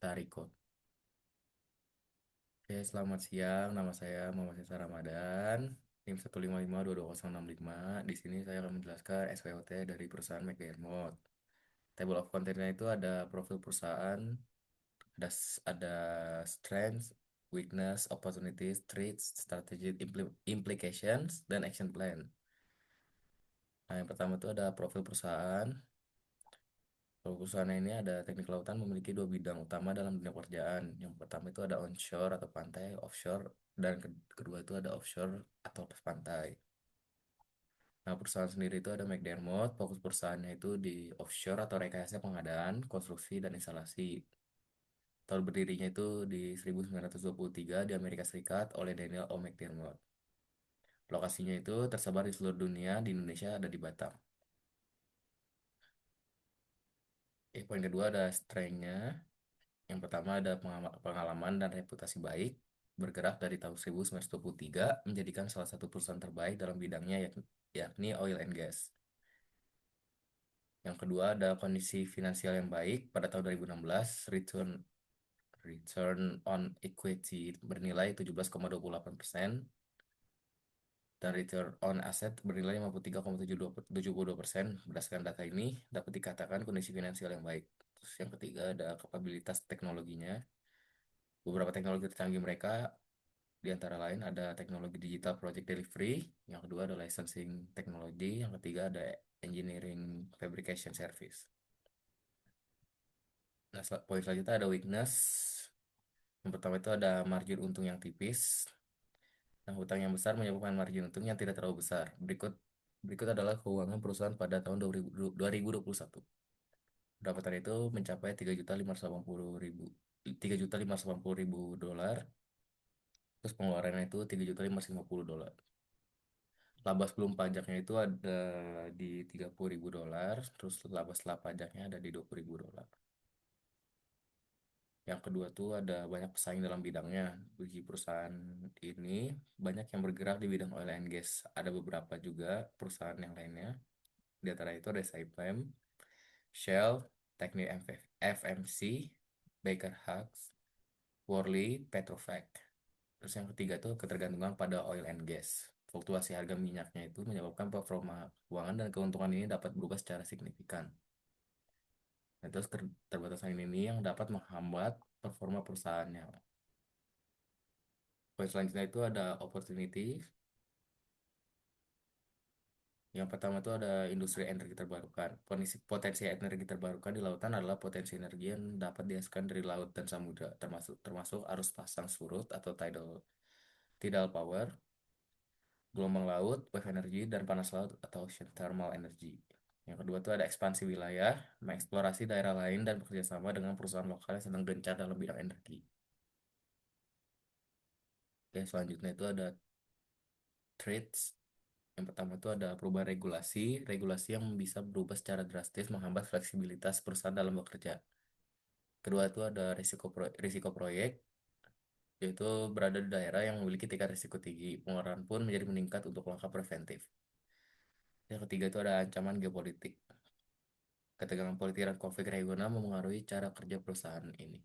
Tariko. Oke, selamat siang. Nama saya Muhammad Sesa Ramadan. NIM 1552205. Di sini saya akan menjelaskan SWOT dari perusahaan McDermott. Table of contents itu ada profil perusahaan, ada strengths, weakness, opportunities, threats, strategic implications, dan action plan. Nah, yang pertama itu ada profil perusahaan. Perusahaan ini ada teknik kelautan memiliki dua bidang utama dalam dunia pekerjaan. Yang pertama itu ada onshore atau pantai, offshore, dan kedua itu ada offshore atau lepas pantai. Nah, perusahaan sendiri itu ada McDermott, fokus perusahaannya itu di offshore atau rekayasa pengadaan, konstruksi, dan instalasi. Tahun berdirinya itu di 1923 di Amerika Serikat oleh Daniel O. McDermott. Lokasinya itu tersebar di seluruh dunia, di Indonesia ada di Batam. Poin kedua ada strength-nya. Yang pertama ada pengalaman dan reputasi baik, bergerak dari tahun 1923, menjadikan salah satu perusahaan terbaik dalam bidangnya yakni oil and gas. Yang kedua ada kondisi finansial yang baik. Pada tahun 2016, return on equity bernilai 17,28% dan return on asset bernilai 53,72%. Berdasarkan data ini, dapat dikatakan kondisi finansial yang baik. Terus yang ketiga ada kapabilitas teknologinya. Beberapa teknologi tercanggih mereka di antara lain ada teknologi digital project delivery, yang kedua ada licensing teknologi, yang ketiga ada engineering fabrication service. Nah, poin selanjutnya ada weakness. Yang pertama itu ada margin untung yang tipis. Nah, hutang yang besar menyebabkan margin untung yang tidak terlalu besar. Berikut berikut adalah keuangan perusahaan pada tahun 2021. Pendapatan itu mencapai 3.580.000 dolar. Terus pengeluarannya itu 3.550 dolar. Laba sebelum pajaknya itu ada di 30.000 dolar, terus laba setelah pajaknya ada di 20.000 dolar. Yang kedua tuh ada banyak pesaing dalam bidangnya. Bagi perusahaan ini banyak yang bergerak di bidang oil and gas. Ada beberapa juga perusahaan yang lainnya. Di antara itu ada Saipem, Shell, Technip FMC, Baker Hughes, Worley, Petrofac. Terus yang ketiga tuh ketergantungan pada oil and gas. Fluktuasi harga minyaknya itu menyebabkan performa keuangan dan keuntungan ini dapat berubah secara signifikan. Nah, terus keterbatasan ini yang dapat menghambat performa perusahaannya. Poin selanjutnya itu ada opportunity. Yang pertama itu ada industri energi terbarukan. Potensi energi terbarukan di lautan adalah potensi energi yang dapat dihasilkan dari laut dan samudra, termasuk arus pasang surut atau tidal power, gelombang laut, wave energy, dan panas laut atau ocean thermal energy. Yang kedua itu ada ekspansi wilayah, mengeksplorasi daerah lain dan bekerja sama dengan perusahaan lokal yang sedang gencar dalam bidang energi. Oke, selanjutnya itu ada trades. Yang pertama itu ada perubahan regulasi yang bisa berubah secara drastis menghambat fleksibilitas perusahaan dalam bekerja. Kedua itu ada risiko proyek, yaitu berada di daerah yang memiliki tingkat risiko tinggi. Pengeluaran pun menjadi meningkat untuk langkah preventif. Yang ketiga itu ada ancaman geopolitik. Ketegangan politik dan konflik regional memengaruhi cara kerja perusahaan ini.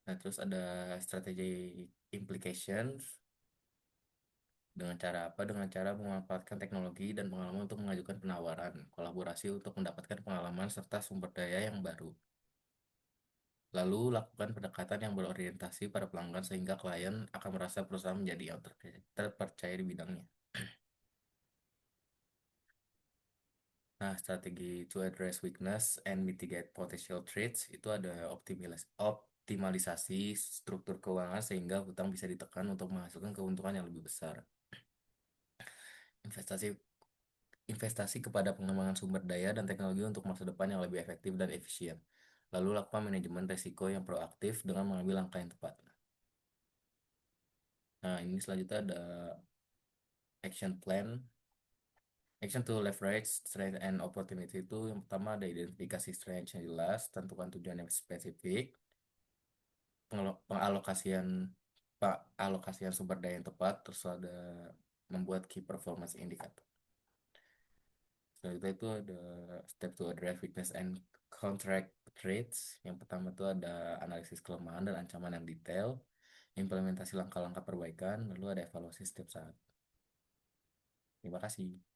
Nah, terus ada strategi implications. Dengan cara apa? Dengan cara memanfaatkan teknologi dan pengalaman untuk mengajukan penawaran, kolaborasi untuk mendapatkan pengalaman serta sumber daya yang baru. Lalu lakukan pendekatan yang berorientasi pada pelanggan sehingga klien akan merasa perusahaan menjadi yang terpercaya di bidangnya. Nah, strategi to address weakness and mitigate potential threats itu ada optimalisasi struktur keuangan sehingga hutang bisa ditekan untuk menghasilkan keuntungan yang lebih besar. Investasi investasi kepada pengembangan sumber daya dan teknologi untuk masa depan yang lebih efektif dan efisien. Lalu lakukan manajemen risiko yang proaktif dengan mengambil langkah yang tepat. Nah, ini selanjutnya ada action plan. Action to leverage strength and opportunity itu yang pertama ada identifikasi strength yang jelas, tentukan tujuan yang spesifik, pengalokasian alokasian sumber daya yang tepat, terus ada membuat key performance indicator. Selanjutnya itu ada step to address weakness and contract traits. Yang pertama itu ada analisis kelemahan dan ancaman yang detail, implementasi langkah-langkah perbaikan, lalu ada evaluasi setiap saat. Terima kasih.